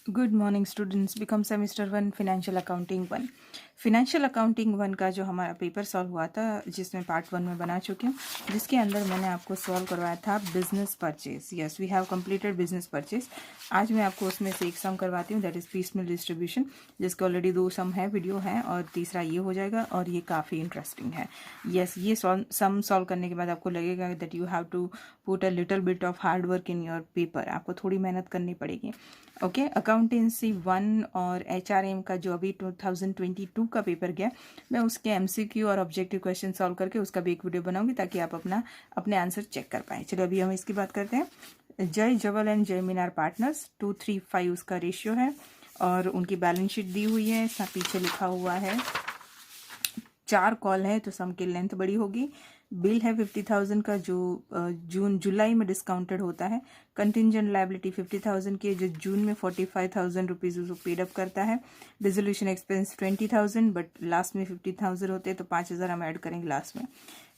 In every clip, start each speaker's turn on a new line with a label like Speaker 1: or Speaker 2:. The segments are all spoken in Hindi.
Speaker 1: Good morning students. Become semester 1 financial accounting 1। Financial accounting 1 का जो हमारा पेपर सॉल्व हुआ था, जिसमें पार्ट 1 में बना चुकी हूँ, जिसके अंदर मैंने आपको सॉल्व करवाया था business purchase. Yes, we have completed business purchase. आज मैं आपको उसमें से एक सम करवाती हूँ, दैट इज़ पीसमिल डिस्ट्रीब्यूशन, जिसके ऑलरेडी 2 सम है, वीडियो है, और तीसरा ये हो जाएगा, और ये काफ़ी इंटरेस्टिंग है। यस, ये सम सॉल्व करने के बाद आपको लगेगा that you have to put a little bit of hard work in your paper. आपको थोड़ी मेहनत करनी पड़ेगी। ओके, अकाउंटेंसी 1 और HRM का जो अभी 2022 का पेपर गया, मैं उसके MCQ और ऑब्जेक्टिव क्वेश्चन सॉल्व करके उसका भी एक वीडियो बनाऊंगी, ताकि आप अपने आंसर चेक कर पाएँ। चलो अभी हम इसकी बात करते हैं। जय Jawal and Jaymin are partners, 235 उसका रेशियो है, और उनकी बैलेंस शीट दी हुई है। पीछे लिखा हुआ है 4 कॉल है, तो सम की लेंथ बड़ी होगी। बिल है 50,000 का, जो जुलाई में डिस्काउंटेड होता है। कंटिंजेंट लायबिलिटी 50,000 की, जो जून में 45,000 रुपीज़ उसको पेड अप करता है। डिसोल्यूशन एक्सपेंस 20,000, बट लास्ट में 50,000 होते हैं, तो 5,000 हम ऐड करेंगे लास्ट में।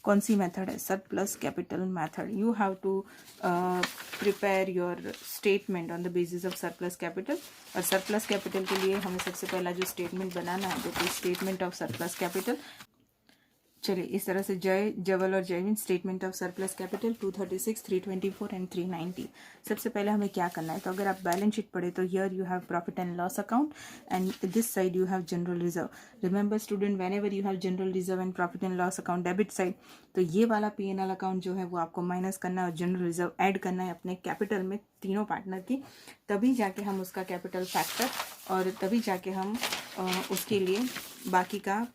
Speaker 1: कौन सी मेथड है? Surplus capital method. You have to prepare your statement on the basis of surplus capital. और सरप्लस कैपिटल के लिए हमें सबसे पहला जो स्टेटमेंट बनाना है, that is statement of surplus capital. चलिए, इस तरह से जय जवल और Jayvin statement of surplus capital 236, 324 and 390। सबसे पहले हमें क्या करना है? तो अगर आप बैलेंस शीट पढ़े तो here you have profit and loss account, and this side you have general reserve. Remember student, when ever you have general reserve and profit and loss account debit side, तो ये वाला P&L अकाउंट जो है वो आपको माइनस करना है और जनरल रिजर्व ऐड करना है अपने कैपिटल में, तीनों पार्टनर की। तभी जाके हम उसका कैपिटल फैक्टर, और तभी जाके हम उसके लिए बाकी का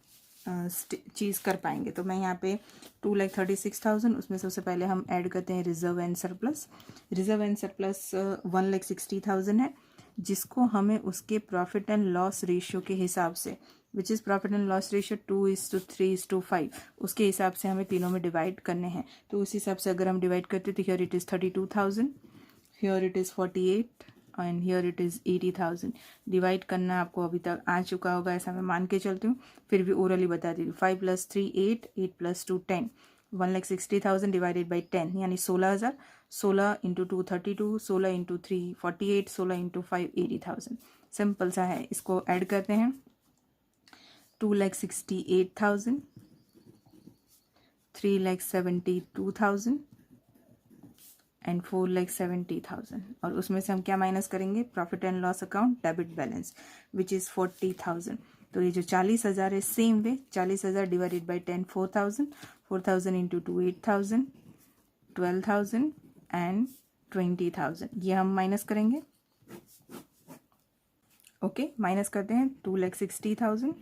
Speaker 1: चीज़ कर पाएंगे। तो मैं यहाँ पे 2,36,000, उसमें सबसे पहले हम ऐड करते हैं reserve and surplus. Reserve and surplus 1,60,000 है, जिसको हमें उसके प्रॉफिट एंड लॉस रेशियो के हिसाब से, which is profit and loss ratio 2:3:5, उसके हिसाब से हमें तीनों में डिवाइड करने हैं। तो उस हिसाब से अगर हम डिवाइड करते तो here it is 32,000, here it is 48, and here it is 80,000। Divide करना आपको अभी तक आ चुका होगा, ऐसा मैं मान के चलती हूँ, फिर भी ओरली बता दी हूँ। 5 + 3 8, 8 + 2 10, 1,60,000 डिवाइडेड बाई 10, यानी 16,000। 16 इंटू 2 32, 16 इंटू 3 48, 16 इंटू 5 80,000। सिंपल सा है, इसको ऐड करते हैं। 2,68,000, 3,72,000 एंड 4,70,000, और उसमें से हम क्या माइनस करेंगे? Profit and loss account debit balance, which is 40,000। तो ये जो 40,000 है, same way 40,000 divided by 10 4,000, 4,000 into 2 8,000, 12,000 and 20,000। ये हम माइनस करेंगे। ओके, माइनस करते हैं। 2,60,000,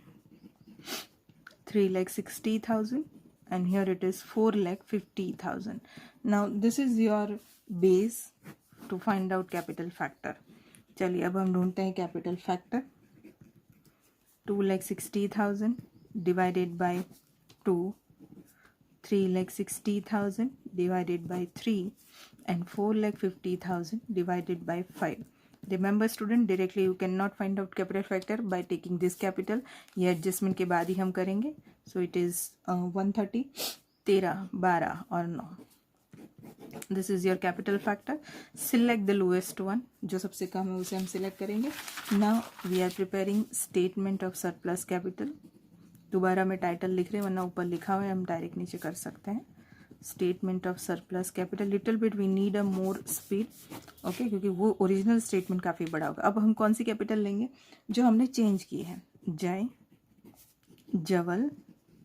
Speaker 1: 3,60,000, and here it is 4,50,000. Now this is your base to find out capital factor. चलिए अब हम ढूंढते हैं capital factor. 2,60,000 divided by 2, 3,60,000 divided by 3, and 4,50,000 divided by 5. Remember student, directly you cannot find out capital factor by taking this capital. ये एडजस्टमेंट के बाद ही हम करेंगे। So it is 130, 13, 12 और 9। This is your capital factor. Select the lowest one, जो सबसे कम है उसे हम select करेंगे। Now we are preparing statement of surplus capital. दोबारा मैं टाइटल लिख रही हूँ, वरना ऊपर लिखा हुआ है, हम डायरेक्ट नीचे कर सकते हैं। Statement of surplus capital, little bit we need a more speed, okay, क्योंकि वो ओरिजिनल स्टेटमेंट काफ़ी बड़ा होगा। अब हम कौन सी कैपिटल लेंगे? जो हमने चेंज की है, Jay Jawal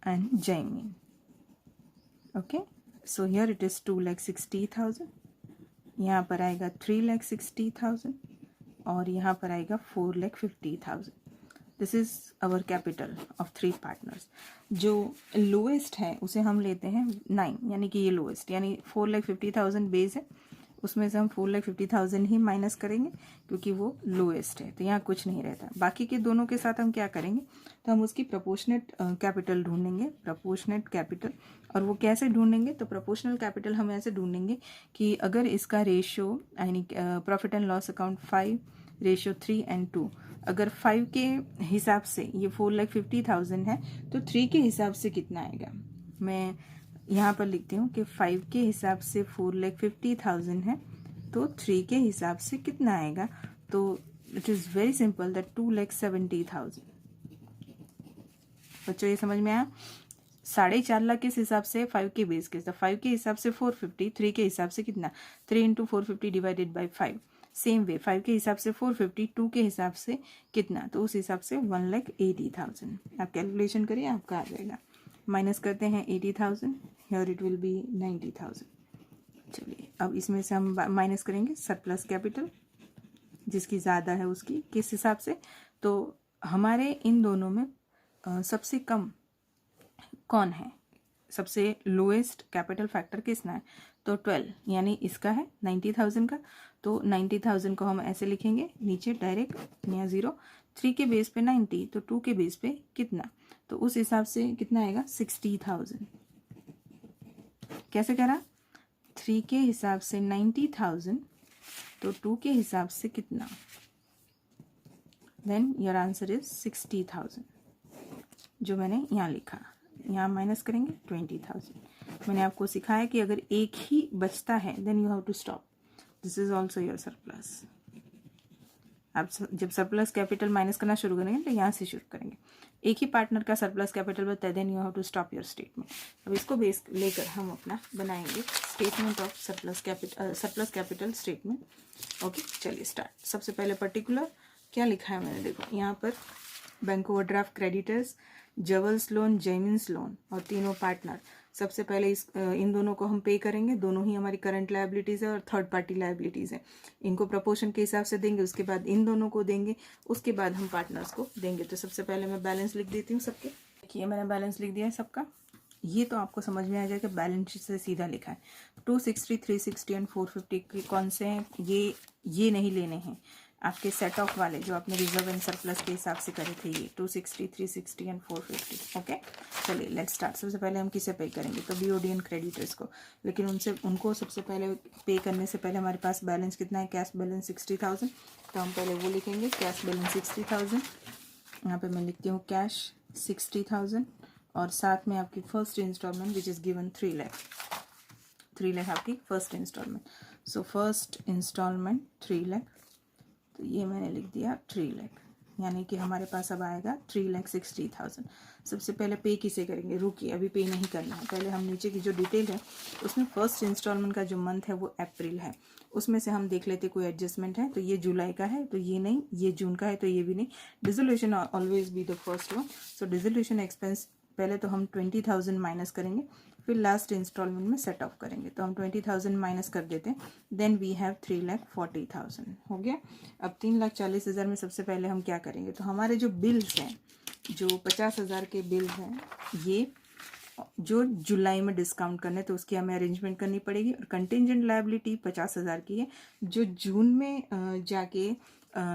Speaker 1: and Jaymin. Okay, so here it is 2,60,000, यहाँ पर आएगा 3,60,000, और यहाँ पर आएगा 4,50,000। This is our capital of 3 partners. जो लोएस्ट है उसे हम लेते हैं 9, यानी कि ये लोएस्ट, यानी 4,50,000 बेस है, उसमें से हम 4,50,000 ही माइनस करेंगे, क्योंकि वो लोएस्ट है, तो यहाँ कुछ नहीं रहता। बाकी के दोनों के साथ हम क्या करेंगे? तो हम उसकी प्रोपोर्शनेट कैपिटल ढूंढेंगे, प्रोपोर्शनेट कैपिटल। और वो कैसे ढूंढेंगे? तो प्रोपोर्शनल कैपिटल हम ऐसे ढूंढेंगे कि अगर इसका रेशियो, यानी profit and loss account 5, ratio 3 and 2, अगर 5 के हिसाब से ये 4,50,000 है, तो 3 के हिसाब से कितना आएगा? मैं यहाँ पर लिखती हूँ कि 5 के हिसाब से 4,50,000 है, तो 3 के हिसाब से कितना आएगा? तो it is very simple that 2,70,000। बच्चों ये समझ में आया? 4.5 लाख किस हिसाब से? 5 के बेस के, 5 के हिसाब से 450, 3 के हिसाब से कितना? 3 into 450 divided by 5। Same way 5 के हिसाब से 450, 2 के हिसाब से कितना? तो उस हिसाब से 1,80,000। आप कैलकुलेशन करिए, आपका आ जाएगा। माइनस करते हैं 80,000, हियर इट विल बी 90,000। चलिए अब इसमें से हम माइनस करेंगे सरप्लस कैपिटल, जिसकी ज़्यादा है उसकी, किस हिसाब से? तो हमारे इन दोनों में सबसे कम कौन है? सबसे लोएस्ट कैपिटल फैक्टर किसना है? तो 12, यानी इसका है 90,000 का। तो 90,000 को हम ऐसे लिखेंगे नीचे डायरेक्ट, यहाँ 0, 3 के बेस पे 90, तो 2 के बेस पे कितना? तो उस हिसाब से कितना आएगा? 60,000। कैसे करा? 3 के हिसाब से 90,000, तो 2 के हिसाब से कितना? देन योर आंसर इज 60,000, जो मैंने यहाँ लिखा। यहाँ माइनस करेंगे 20,000। मैंने आपको सिखाया कि अगर एक ही बचता है then you have to stop, this is also your surplus. आप जब सरप्लस कैपिटल माइनस करना शुरू करेंगे तो यहाँ से शुरू करेंगे। एक ही पार्टनर का सरप्लस कैपिटल बचता है then you have to stop your statement. अब इसको बेस लेकर हम अपना बनाएंगे statement of surplus capital statement. Okay, चलिए स्टार्ट। सबसे पहले पर्टिकुलर क्या लिखा है मैंने, देखो यहाँ पर bank overdraft creditors, Jawal's loan, Jemin's loan और तीनों पार्टनर। सबसे पहले इन दोनों को हम पे करेंगे, दोनों ही हमारी करंट लायबिलिटीज़ है और थर्ड पार्टी लायबिलिटीज़ है। इनको प्रपोर्शन के हिसाब से देंगे, उसके बाद इन दोनों को देंगे, उसके बाद हम पार्टनर्स को देंगे। तो सबसे पहले मैं बैलेंस लिख देती हूँ सबके। देखिए मैंने बैलेंस लिख दिया है सबका। ये तो आपको समझ में आ जाएगा, बैलेंस शीट से सीधा लिखा है। 260, 360 एंड 450 के कौन से हैं? ये नहीं लेने हैं, आपके सेट ऑफ वाले जो आपने रिजर्व एंड सरप्लस के हिसाब से करे थे, ये 260, 360 एंड 450। ओके, चलिए लेट्स स्टार्ट। सबसे पहले हम किसे पे करेंगे? तो बीओडी एंड क्रेडिटर्स को। लेकिन उनको सबसे पहले पे करने से पहले हमारे पास बैलेंस कितना है? Cash balance 60,000। तो हम पहले वो लिखेंगे, कैश बैलेंस 60,000। यहाँ पे मैं लिखती हूँ कैश 60,000 और साथ में आपकी first instalment which is given 3 lakh. 3 lakh आपकी first instalment. So first instalment 3 lakh, तो ये मैंने लिख दिया 3 लाख, यानी कि हमारे पास अब आएगा 3,60,000। सबसे पहले पे किसे करेंगे? रुकिए, अभी पे नहीं करना है, पहले हम नीचे की जो डिटेल है उसमें फर्स्ट इंस्टॉलमेंट का जो मंथ है वो अप्रैल है, उसमें से हम देख लेते कोई एडजस्टमेंट है। तो ये जुलाई का है, तो ये नहीं, ये जून का है, तो ये भी नहीं। Dissolution always be the first one. So dissolution expense पहले तो हम 20,000 माइनस करेंगे, फिर लास्ट इंस्टॉलमेंट में सेट ऑफ करेंगे। तो हम 20,000 माइनस कर देते हैं, देन वी हैव 3,40,000 हो गया। अब 3,40,000 में सबसे पहले हम क्या करेंगे? तो हमारे जो बिल्स हैं, जो 50,000 के बिल्स हैं, ये जो जुलाई में डिस्काउंट करने, तो उसकी हमें अरेंजमेंट करनी पड़ेगी। और कंटिंजेंट लायबिलिटी 50,000 की है, जो जून में जाके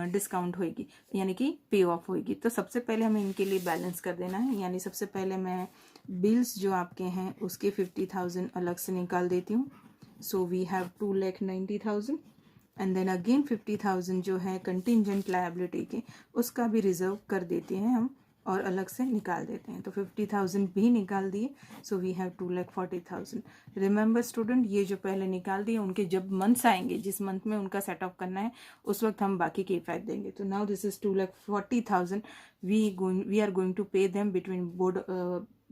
Speaker 1: डिस्काउंट होएगी, यानी कि पे ऑफ होएगी। तो सबसे पहले हमें इनके लिए बैलेंस कर देना है, यानी सबसे पहले मैं बिल्स जो आपके हैं उसके 50,000 अलग से निकाल देती हूँ। So we have 2,90,000 and then again 50,000 जो है कंटिंजेंट लायबिलिटी के, उसका भी रिजर्व कर देते हैं हम और अलग से निकाल देते हैं। तो 50,000 भी निकाल दिए, so we have 2,40,000। Remember student, ये जो पहले निकाल दिए उनके जब मंथ्स आएंगे, जिस मंथ में उनका सेट ऑफ करना है, उस वक्त हम बाकी के इफेक्ट देंगे। तो now this is 2,40,000 we are going to pay them between board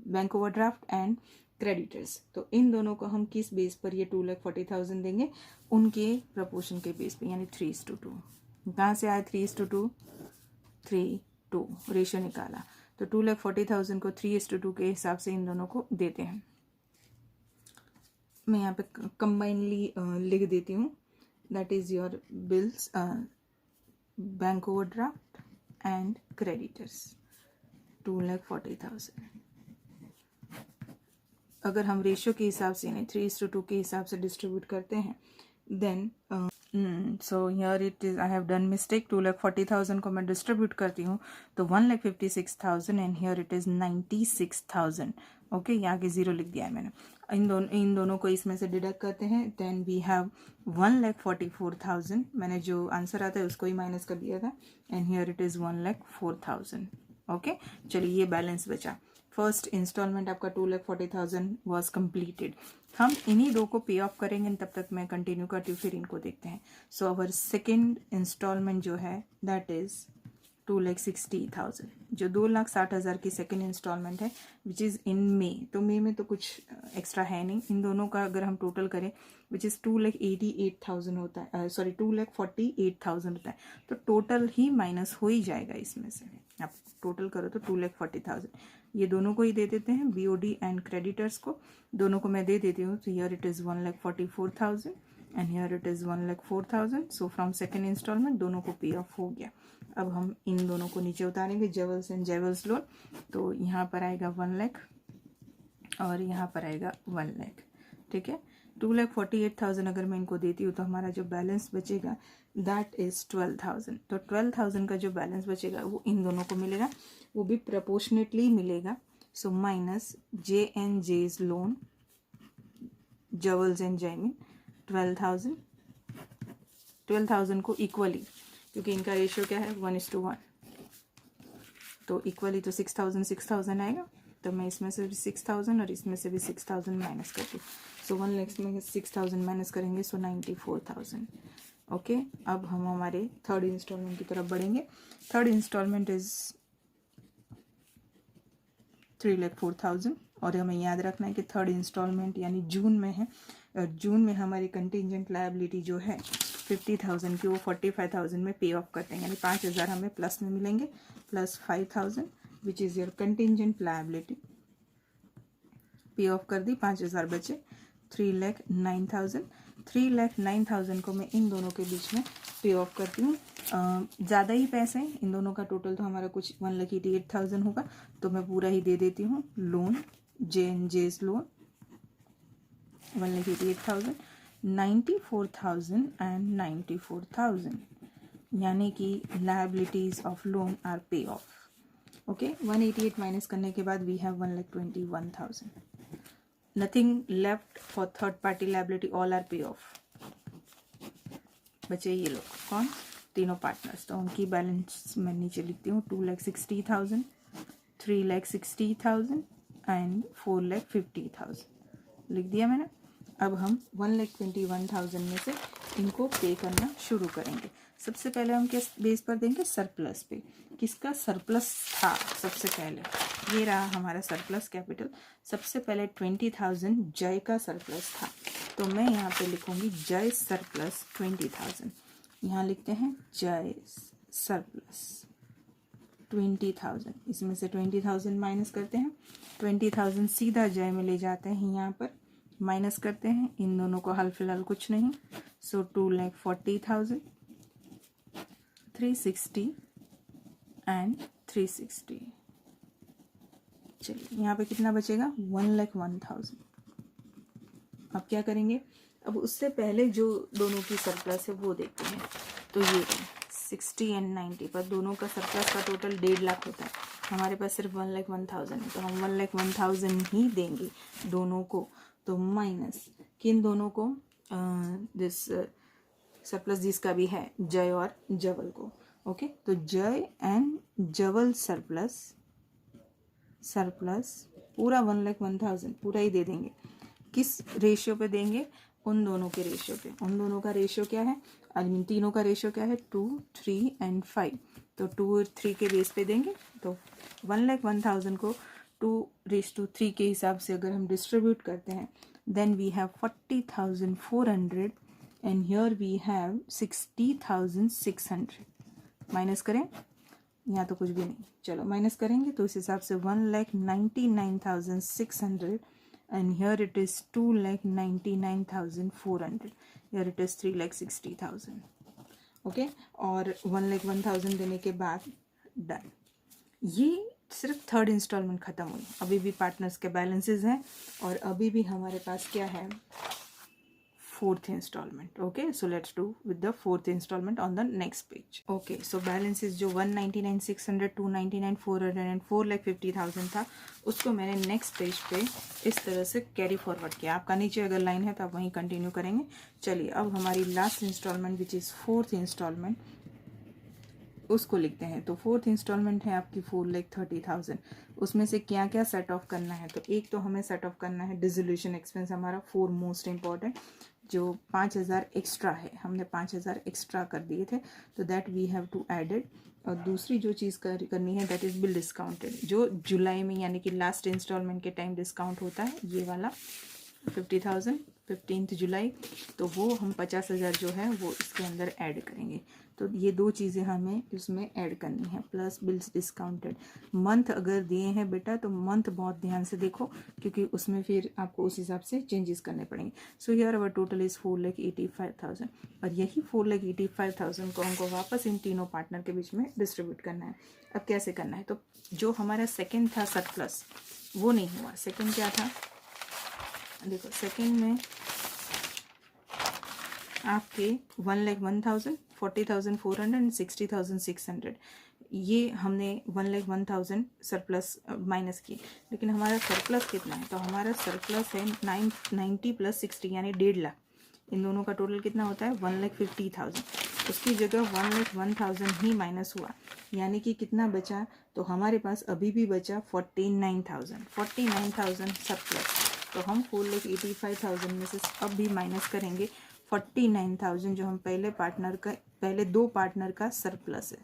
Speaker 1: bank overdraft and creditors. तो इन दोनों को हम किस बेस पर ये 2,40,000 देंगे? उनके प्रपोर्शन के बेस पे, यानी 3:2। कहाँ से आया 3:2? 3:2 रेशियो निकाला। तो 2,40,000 को 3:2 के हिसाब से इन दोनों को देते हैं। मैं यहाँ पे कंबाइनली लिख देती हूँ, that is your bills, bank overdraft and creditors 2,40,000। अगर हम रेशियो के हिसाब से यानी 3:2 के हिसाब से डिस्ट्रीब्यूट करते हैं, then so here it is, I have done mistake. 2,40,000 को मैं डिस्ट्रीब्यूट करती हूँ तो 1,56,000 and here it is 96,000। Okay, यहाँ के 0 लिख दिया है मैंने। इन दोनों को इसमें से डिडक्ट करते हैं, देन वी हैव 1,44,000। मैंने जो आंसर आता है उसको ही माइनस कर दिया था, and here it is 1,04,000। Okay, चलिए ये बैलेंस बचा। फर्स्ट इंस्टॉलमेंट आपका 2,40,000 वॉज कम्प्लीटेड। हम इन्हीं दो को पे ऑफ करेंगे, तब तक मैं कंटिन्यू करती हूँ, फिर इनको देखते हैं। सो अवर सेकेंड इंस्टॉलमेंट जो है दैट इज 2,60,000, जो 2,60,000 की सेकेंड इंस्टॉलमेंट है, विच इज़ इन मे। तो मे में तो कुछ एक्स्ट्रा है नहीं, इन दोनों का अगर हम टोटल करें विच इज़ 2,88,000 होता है, सॉरी 2,48,000 होता है। तो टोटल ही माइनस हो ही जाएगा इसमें से, आप टोटल करो तो 2,40,000। ये दोनों को ही दे देते हैं, बीओडी एंड क्रेडिटर्स को, दोनों को मैं दे देती हूँ। तो here it is 1,44,000 and here it is 1,04,000। So from second instalment दोनों को पे ऑफ हो गया। अब हम इन दोनों को नीचे उतारेंगे, जेवल्स एंड जेवल्स लोन। तो यहाँ पर आएगा 1 लाख और यहाँ पर आएगा 1 लाख, ठीक है। 2,48,000 अगर मैं इनको देती हूँ तो हमारा जो बैलेंस बचेगा दैट इज़ 12,000। तो 12,000 का जो बैलेंस बचेगा वो इन दोनों को मिलेगा, वो भी प्रपोर्शनेटली मिलेगा। So minus J and J's loan, Jawal's and Jaimin, 12,000 को इक्वली, क्योंकि इनका रेशियो क्या है 1:1, तो इक्वली तो 6,000 आएगा। तो मैं इसमें से भी 6,000 और इसमें से भी 6,000 माइनस करती हूँ। सो 1 लाख में 6,000 माइनस करेंगे, सो 94,000। ओके, अब हम हमारे थर्ड इंस्टॉलमेंट की तरफ बढ़ेंगे। थर्ड इंस्टॉलमेंट इज 3,04,000 और हमें याद रखना है कि थर्ड इंस्टॉलमेंट यानी जून में है, और जून में हमारी कंटिजेंट लायबिलिटी जो है 50,000 की, वो 45,000 में पे ऑफ करते हैं, यानी 5,000 हमें प्लस में मिलेंगे, plus 5,000 which is your contingent liability. पे ऑफ कर दी, 5,000 बचे, 3,09,000। 3,09,000 को मैं इन दोनों के बीच में पे ऑफ करती हूँ। ज़्यादा ही पैसे हैं इन दोनों का, टोटल तो हमारा कुछ 1,88,000 होगा, तो मैं पूरा ही दे देती हूँ। Loan J and J's loan 1,88,000, 94,000 and 94,000, यानी कि liabilities of loan are pay off. Okay, 188 minus करने के बाद we have 1,21,000। Nothing left for third party liability, all are pay off. बचे ये लोग कौन, तीनों पार्टनर्स, तो उनकी बैलेंस मैं नीचे लिखती हूँ। 2,60,000, 3,60,000 एंड 4,50,000 लिख दिया मैंने। अब हम 1,21,000 में से इनको पे करना शुरू करेंगे। सबसे पहले हम किस बेस पर देंगे, सरप्लस पे। किसका सरप्लस था सबसे पहले, ये रहा हमारा सरप्लस कैपिटल। सबसे पहले 20,000 जय का सरप्लस था, तो मैं यहाँ पे लिखूंगी जय सरप्लस 20,000। यहाँ लिखते हैं जय सरप्लस 20,000, इसमें से 20,000 माइनस करते हैं। 20,000 सीधा जय में ले जाते हैं, यहाँ पर माइनस करते हैं, इन दोनों को हाल फिलहाल कुछ नहीं। सो 2,40,000, 360 एंड 360। चलिए यहाँ पे कितना बचेगा, 1,01,000। अब क्या करेंगे, अब उससे पहले जो दोनों की सरप्लस है वो देखते हैं। तो ये 60 एंड 90 पर दोनों का सरप्लस का टोटल 1.5 लाख होता है, हमारे पास सिर्फ 1,01,000 है, तो हम 1,01,000 ही देंगे दोनों को। तो माइनस किन दोनों को, दिस सरप्लस जिसका भी है जय और जवल को। ओके, तो जय एंड जवल सरप्लस पूरा 1,01,000 पूरा ही दे देंगे। किस रेशियो पे देंगे, उन दोनों के रेशियो पे। उन दोनों का रेशियो क्या है, इन तीनों का रेशियो क्या है, 2, 3 एंड 5। तो 2 और 3 के बेस पे देंगे। तो 1,01,000 को 2:3 के हिसाब से अगर हम डिस्ट्रीब्यूट करते हैं, then we have 40,400 and here we have 60,600। Minus करें, यहाँ तो कुछ भी नहीं, चलो माइनस करेंगे तो इस हिसाब से 1,99,600 and here it is 2,99,400, here it is 3,60,000। Okay, और 1,01,000 देने के बाद डन। ये सिर्फ थर्ड इंस्टॉलमेंट ख़त्म हुई, अभी भी पार्टनर्स के बैलेंसेस हैं और अभी भी हमारे पास क्या है, fourth instalment. Okay, so let's do with the fourth instalment on the next page. Okay, so balances जो 1,99,600, 2,99,400 एंड 4,50,000 था, उसको मैंने नेक्स्ट पेज पे इस तरह से कैरी फॉरवर्ड किया। आपका नीचे अगर लाइन है तो आप वहीं कंटिन्यू करेंगे। चलिए, अब हमारी last instalment which is fourth instalment, उसको लिखते हैं। तो 4th इंस्टॉलमेंट है आपकी 4,30,000। उसमें से क्या क्या सेट ऑफ करना है, तो एक तो हमें सेट ऑफ करना है डिसोल्यूशन एक्सपेंस हमारा 4 मोस्ट इम्पॉर्टेंट, जो 5,000 एक्स्ट्रा है, हमने 5,000 एक्स्ट्रा कर दिए थे, तो that we have to added. और दूसरी जो चीज़ करनी है दैट इज़ बिल डिस्काउंटेड, जो जुलाई में यानी कि लास्ट इंस्टॉलमेंट के टाइम डिस्काउंट होता है, ये वाला 50,000 15 जुलाई, तो वो हम 50,000 जो है वो इसके अंदर ऐड करेंगे। तो ये दो चीज़ें हमें इसमें ऐड करनी है, प्लस बिल्स डिस्काउंटेड। मंथ अगर दिए हैं बेटा तो मंथ बहुत ध्यान से देखो, क्योंकि उसमें फिर आपको उस हिसाब से चेंजेस करने पड़ेंगे। So here our total is 4,85,000, और यही 4,85,000 को हमको वापस इन तीनों पार्टनर के बीच में डिस्ट्रीब्यूट करना है। अब कैसे करना है, तो जो हमारा सेकेंड था सरप्लस वो नहीं हुआ। सेकेंड क्या था, देखो सेकेंड में आपके 1,01,000, 40,400 एंड 60,600, ये हमने 1,01,000 सरप्लस माइनस की। लेकिन हमारा सरप्लस कितना है, तो हमारा सरप्लस है 990 प्लस 60 यानी 1.5 लाख। इन दोनों का टोटल कितना होता है 1,50,000। उसकी जगह 1,01,000 ही माइनस हुआ, यानी कि कितना बचा, तो हमारे पास अभी भी बचा 49,000 सरप्लस। तो हम 4,85,000 में से अब भी माइनस करेंगे 49,000, जो हम पहले दो पार्टनर का सरप्लस है,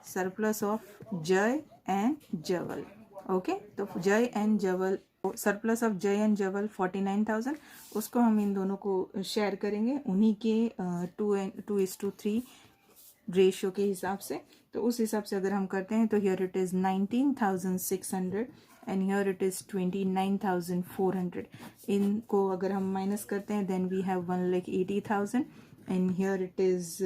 Speaker 1: सरप्लस ऑफ जय एंड जवल। ओके, तो जय एंड जवल, सरप्लस ऑफ जय एंड जवल 49,000, उसको हम इन दोनों को शेयर करेंगे उन्हीं के 2:3 रेशियो के हिसाब से। तो उस हिसाब से अगर हम करते हैं तो here it is 19,600 and here it is 29,400। इनको अगर हम माइनस करते हैं then we have 1,80,000 and here it is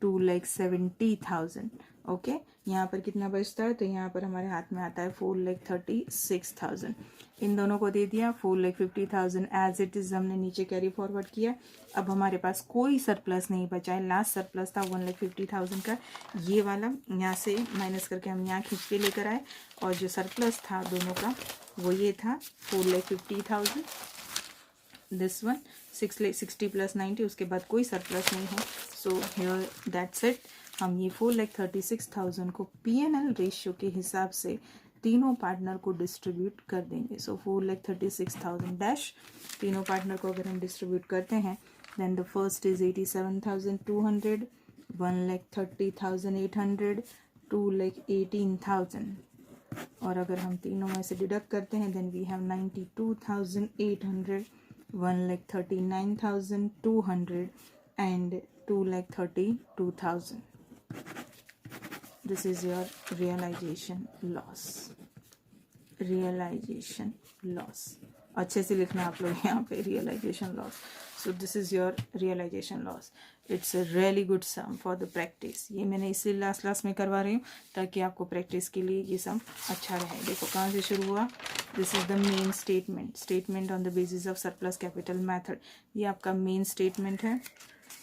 Speaker 1: 2,70,000। Okay, यहाँ पर कितना बचता है, तो यहाँ पर हमारे हाथ में आता है 4,36,000। इन दोनों को दे दिया 4,50,000 एज इट इज़, हमने नीचे कैरी फॉरवर्ड किया। अब हमारे पास कोई सरप्लस नहीं बचा है, लास्ट सरप्लस था 1,50,000 का, ये वाला यहाँ से माइनस करके हम यहाँ खींच के लेकर आए, और जो सरप्लस था दोनों का वो ये था 4,50,000, दिस वन 60 प्लस 90, उसके बाद कोई सरप्लस नहीं है। So here that's it. हम ये 4,36,000 को P&L रेशियो के हिसाब से तीनों पार्टनर को डिस्ट्रीब्यूट कर देंगे। सो 4,36,000 डैश, तीनों पार्टनर को अगर हम डिस्ट्रीब्यूट करते हैं देन द फर्स्ट इज 87,200, 1,30,800, 2,18,000, और अगर हम तीनों में से डिडक्ट करते हैं then we have 92,800, 1,39,200 and 2,32,000. This is your realization loss. Realization loss. अच्छे से लिखना आप लोग यहाँ पे realization loss. So this is your realization loss. It's a really good sum for the practice. ये मैंने इसलिए लास्ट क्लास में करवा रही हूँ ताकि आपको प्रैक्टिस के लिए ये सम अच्छा रहे। देखो कहाँ से शुरू हुआ, this is the main statement, statement on the basis of surplus capital method. ये आपका मेन स्टेटमेंट है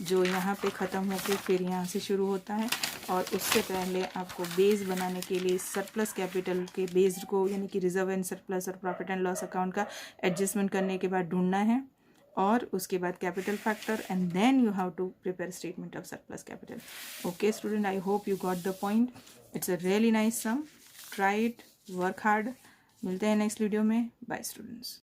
Speaker 1: जो यहाँ पे ख़त्म होकर फिर यहाँ से शुरू होता है। और उससे पहले आपको बेस बनाने के लिए सरप्लस कैपिटल के बेस को यानी कि रिजर्व एंड सरप्लस और प्रॉफिट एंड लॉस अकाउंट का एडजस्टमेंट करने के बाद ढूंढना है, और उसके बाद capital factor, and then you have to prepare statement of surplus capital. Okay student, I hope you got the point. It's a really nice sum, try it, work hard. मिलते हैं नेक्स्ट वीडियो में। Bye students.